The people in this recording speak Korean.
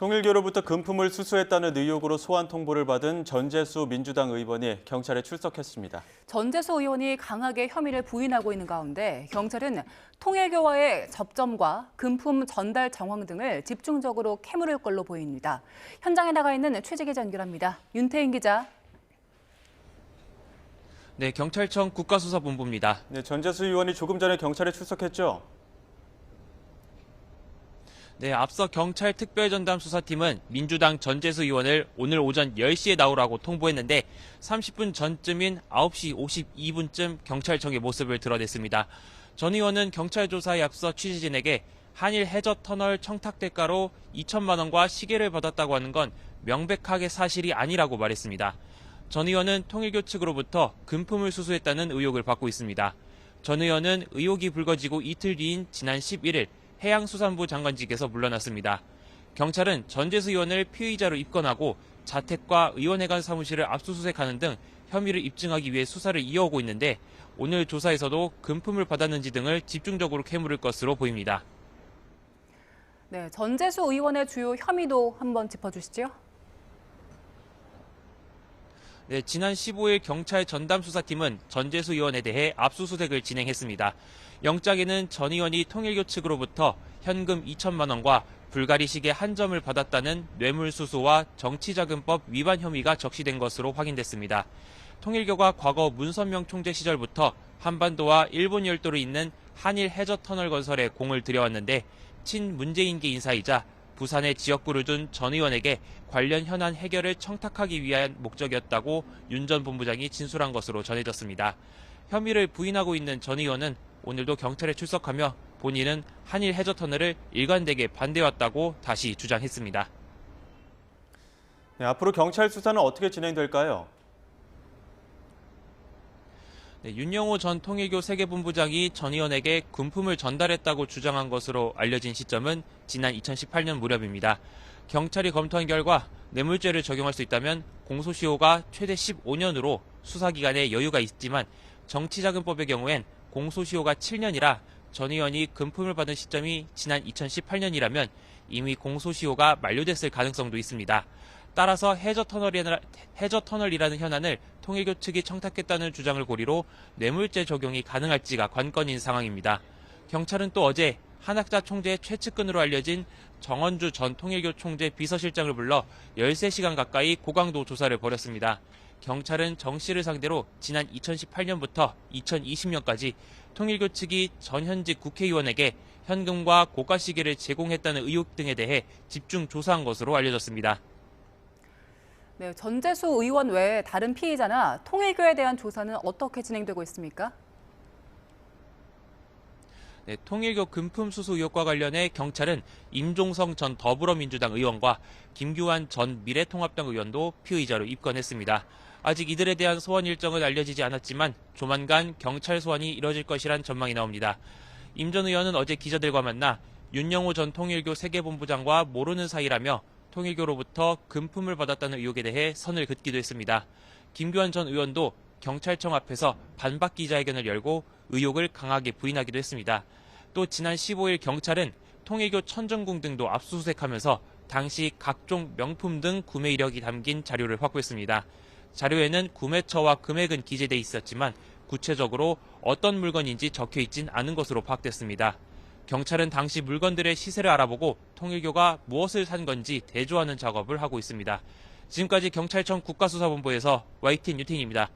통일교로부터 금품을 수수했다는 의혹으로 소환 통보를 받은 전재수 민주당 의원이 경찰에 출석했습니다. 전재수 의원이 강하게 혐의를 부인하고 있는 가운데 경찰은 통일교와의 접점과 금품 전달 정황 등을 집중적으로 캐물을 걸로 보입니다. 현장에 나가 있는 최재 기자 연결합니다. 윤태인 기자. 네, 경찰청 국가수사본부입니다. 네, 전재수 의원이 조금 전에 경찰에 출석했죠? 네, 앞서 경찰 특별전담 수사팀은 민주당 전재수 의원을 오늘 오전 10시에 나오라고 통보했는데 30분 전쯤인 9시 52분쯤 경찰청의 모습을 드러냈습니다. 전 의원은 경찰 조사에 앞서 취재진에게 한일 해저터널 청탁 대가로 2천만 원과 시계를 받았다고 하는 건 명백하게 사실이 아니라고 말했습니다. 전 의원은 통일교 측으로부터 금품을 수수했다는 의혹을 받고 있습니다. 전 의원은 의혹이 불거지고 이틀 뒤인 지난 11일 해양수산부 장관직에서 물러났습니다. 경찰은 전재수 의원을 피의자로 입건하고 자택과 의원회관 사무실을 압수수색하는 등 혐의를 입증하기 위해 수사를 이어오고 있는데 오늘 조사에서도 금품을 받았는지 등을 집중적으로 캐물을 것으로 보입니다. 네, 전재수 의원의 주요 혐의도 한번 짚어주시죠. 네, 지난 15일 경찰 전담수사팀은 전재수 의원에 대해 압수수색을 진행했습니다. 영장에는 전 의원이 통일교 측으로부터 현금 2천만 원과 불가리 시계 한 점을 받았다는 뇌물수수와 정치자금법 위반 혐의가 적시된 것으로 확인됐습니다. 통일교가 과거 문선명 총재 시절부터 한반도와 일본 열도를 잇는 한일 해저터널 건설에 공을 들여왔는데 친문재인계 인사이자 부산에 지역구를 둔 전 의원에게 관련 현안 해결을 청탁하기 위한 목적이었다고 윤 전 본부장이 진술한 것으로 전해졌습니다. 혐의를 부인하고 있는 전 의원은 오늘도 경찰에 출석하며 본인은 한일 해저터널을 일관되게 반대해왔다고 다시 주장했습니다. 네, 앞으로 경찰 수사는 어떻게 진행될까요? 네, 윤영호 전 통일교 세계본부장이 전 의원에게 금품을 전달했다고 주장한 것으로 알려진 시점은 지난 2018년 무렵입니다. 경찰이 검토한 결과 뇌물죄를 적용할 수 있다면 공소시효가 최대 15년으로 수사기간에 여유가 있지만 정치자금법의 경우엔 공소시효가 7년이라 전 의원이 금품을 받은 시점이 지난 2018년이라면 이미 공소시효가 만료됐을 가능성도 있습니다. 따라서 해저터널이라는 현안을 통일교 측이 청탁했다는 주장을 고리로 뇌물죄 적용이 가능할지가 관건인 상황입니다. 경찰은 또 어제 한학자 총재의 최측근으로 알려진 정원주 전 통일교 총재 비서실장을 불러 13시간 가까이 고강도 조사를 벌였습니다. 경찰은 정 씨를 상대로 지난 2018년부터 2020년까지 통일교 측이 전현직 국회의원에게 현금과 고가 시계를 제공했다는 의혹 등에 대해 집중 조사한 것으로 알려졌습니다. 네, 전재수 의원 외에 다른 피의자나 통일교에 대한 조사는 어떻게 진행되고 있습니까? 네, 통일교 금품 수수 의혹과 관련해 경찰은 임종성 전 더불어민주당 의원과 김규환 전 미래통합당 의원도 피의자로 입건했습니다. 아직 이들에 대한 소환 일정은 알려지지 않았지만 조만간 경찰 소환이 이뤄질 것이란 전망이 나옵니다. 임 전 의원은 어제 기자들과 만나 윤영호 전 통일교 세계본부장과 모르는 사이라며 통일교로부터 금품을 받았다는 의혹에 대해 선을 긋기도 했습니다. 김규환 전 의원도 경찰청 앞에서 반박 기자회견을 열고 의혹을 강하게 부인하기도 했습니다. 또 지난 15일 경찰은 통일교 천정궁 등도 압수수색하면서 당시 각종 명품 등 구매 이력이 담긴 자료를 확보했습니다. 자료에는 구매처와 금액은 기재돼 있었지만 구체적으로 어떤 물건인지 적혀 있진 않은 것으로 파악됐습니다. 경찰은 당시 물건들의 시세를 알아보고 통일교가 무엇을 산 건지 대조하는 작업을 하고 있습니다. 지금까지 경찰청 국가수사본부에서 YTN 유태인입니다.